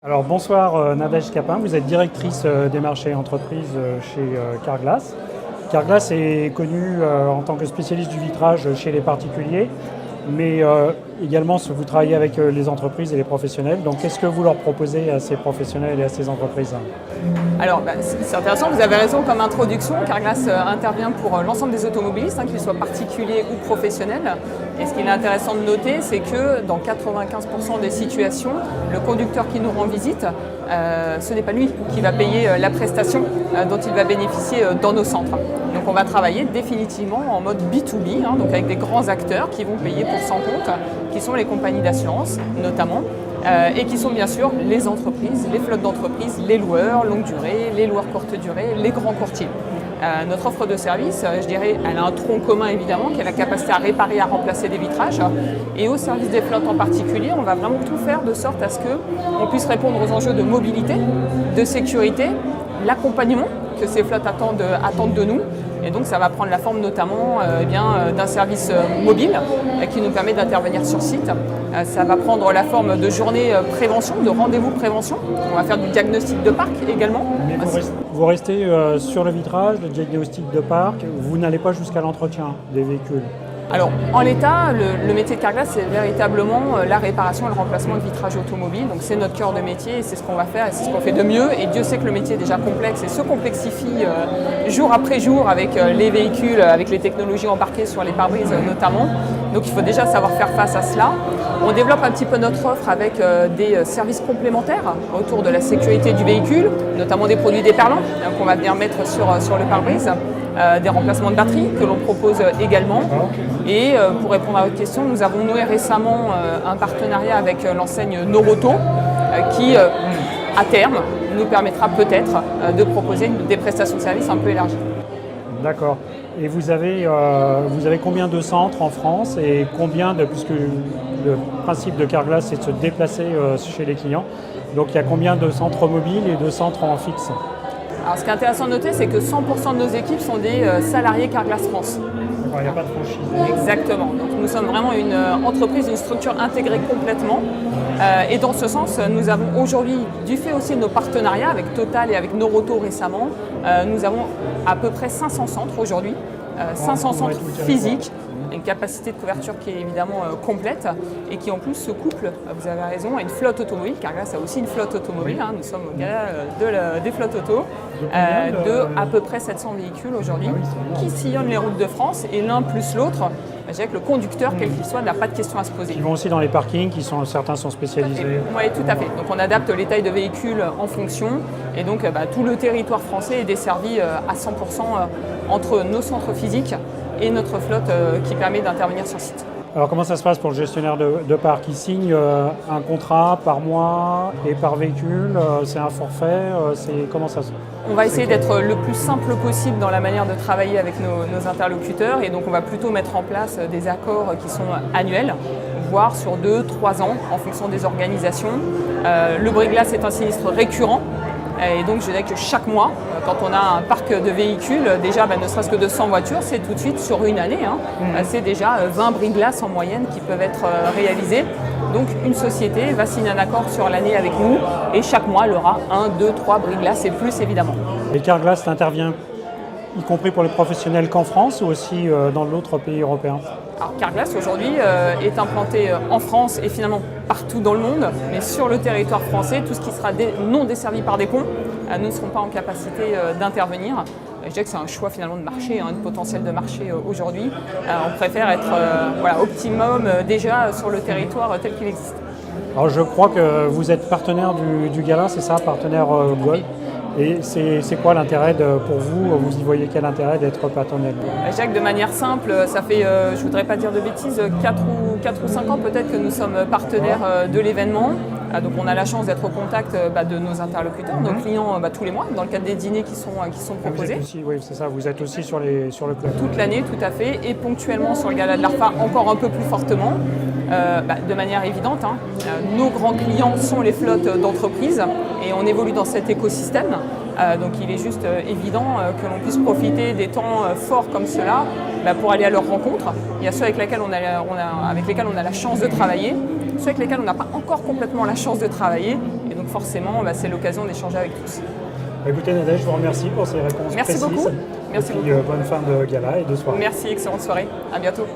Alors bonsoir Nadège Capin, vous êtes directrice des marchés entreprises chez Carglass. Carglass est connu en tant que spécialiste du vitrage chez les particuliers, mais également vous travaillez avec les entreprises et les professionnels. Donc qu'est-ce que vous leur proposez à ces professionnels et à ces entreprises? Alors c'est intéressant, vous avez raison comme introduction. Carglass intervient pour l'ensemble des automobilistes, qu'ils soient particuliers ou professionnels. Et ce qu'il est intéressant de noter, c'est que dans 95% des situations, le conducteur qui nous rend visite, ce n'est pas lui qui va payer la prestation dont il va bénéficier dans nos centres. Donc on va travailler définitivement en mode B2B, donc avec des grands acteurs qui vont payer pour son compte, qui sont les compagnies d'assurance notamment, et qui sont bien sûr les entreprises, les flottes d'entreprises, les loueurs longue durée, les loueurs courte durée, les grands courtiers. Notre offre de service, je dirais, elle a un tronc commun évidemment, qui est la capacité à réparer, à remplacer des vitrages. Et au service des flottes en particulier, on va vraiment tout faire de sorte à ce qu'on puisse répondre aux enjeux de mobilité, de sécurité, l'accompagnement que ces flottes attendent de nous. Et donc ça va prendre la forme notamment d'un service mobile qui nous permet d'intervenir sur site. Ça va prendre la forme de journées prévention, de rendez-vous prévention. On va faire du diagnostic de parc également. Mais vous restez sur le vitrage, le diagnostic de parc, vous n'allez pas jusqu'à l'entretien des véhicules? Alors, en l'état, le métier de Carglass, c'est véritablement la réparation et le remplacement de vitrage automobile. Donc, c'est notre cœur de métier et c'est ce qu'on va faire et c'est ce qu'on fait de mieux. Et Dieu sait que le métier est déjà complexe et se complexifie jour après jour avec les véhicules, avec les technologies embarquées sur les pare-brises notamment. Donc, il faut déjà savoir faire face à cela. On développe un petit peu notre offre avec des services complémentaires autour de la sécurité du véhicule, notamment des produits déperlants qu'on va venir mettre sur le pare-brise. Des remplacements de batteries que l'on propose également. Et pour répondre à votre question, nous avons noué récemment un partenariat avec l'enseigne Noroto qui, à terme, nous permettra peut-être de proposer des prestations de services un peu élargies. D'accord. Et vous avez combien de centres en France et puisque le principe de Carglass c'est de se déplacer chez les clients, donc il y a combien de centres mobiles et de centres en fixe? Alors, ce qui est intéressant de noter, c'est que 100% de nos équipes sont des salariés Carglass France. Il n'y a pas de franchise. Exactement. Donc, nous sommes vraiment une entreprise, une structure intégrée complètement. Et dans ce sens, nous avons aujourd'hui, du fait aussi de nos partenariats avec Total et avec Noroto récemment, nous avons à peu près 500 centres aujourd'hui, 500 centres physiques. Une capacité de couverture qui est évidemment complète et qui en plus se couple, vous avez raison, à une flotte automobile. Carglass a aussi une flotte automobile, nous sommes au gala des flottes auto, de à peu près 700 véhicules aujourd'hui qui sillonnent les routes de France et l'un plus l'autre. Je dirais que le conducteur, quel qu'il soit, n'a pas de question à se poser. Ils vont aussi dans les parkings, certains sont spécialisés. Oui, tout à fait. Donc on adapte les tailles de véhicules en fonction et donc tout le territoire français est desservi à 100% entre nos centres physiques et notre flotte qui permet d'intervenir sur site. Alors comment ça se passe pour le gestionnaire de parc? Il signe un contrat par mois et par véhicule? C'est un forfait? Comment ça se passe? On va essayer d'être le plus simple possible dans la manière de travailler avec nos interlocuteurs et donc on va plutôt mettre en place des accords qui sont annuels, voire sur 2-3 ans en fonction des organisations. Le bris-glace est un sinistre récurrent. Et donc je dirais que chaque mois, quand on a un parc de véhicules, déjà ne serait-ce que de 100 voitures, c'est tout de suite sur une année, c'est déjà 20 bris-glace en moyenne qui peuvent être réalisés. Donc une société va signer un accord sur l'année avec nous et chaque mois elle aura 1, 2, 3 bris-glace et plus évidemment. Et Carglass intervient y compris pour les professionnels qu'en France ou aussi dans d'autres pays européens? Alors Carglass aujourd'hui est implanté en France et finalement partout dans le monde, mais sur le territoire français, tout ce qui sera non desservi par des ponts, nous ne serons pas en capacité d'intervenir. Je dirais que c'est un choix finalement de marché, de potentiel de marché aujourd'hui. On préfère être optimum déjà sur le territoire tel qu'il existe. Alors je crois que vous êtes partenaire du gala, c'est ça, partenaire Gold. Et c'est quoi l'intérêt pour vous? Vous y voyez quel intérêt d'être partenaire? Je dirais que de manière simple, ça fait, je ne voudrais pas dire de bêtises, 4 ou 5 ans peut-être que nous sommes partenaires de l'événement. Donc on a la chance d'être au contact de nos interlocuteurs, nos clients tous les mois, dans le cadre des dîners qui sont proposés. Vous êtes aussi, oui, c'est ça, vous êtes aussi sur le club. Toute l'année, tout à fait, et ponctuellement sur le gala de l'ARFA encore un peu plus fortement. De manière évidente, nos grands clients sont les flottes d'entreprises et on évolue dans cet écosystème. Donc il est juste évident que l'on puisse profiter des temps forts comme cela pour aller à leur rencontre. Il y a ceux avec lesquels on a la chance de travailler, ceux avec lesquels on n'a pas encore complètement la chance de travailler. Et donc forcément, c'est l'occasion d'échanger avec tous. Écoutez Nadège, je vous remercie pour ces réponses Merci précises. beaucoup. Merci et puis, beaucoup. bonne fin de gala et de soirée. Merci, excellente soirée. À bientôt.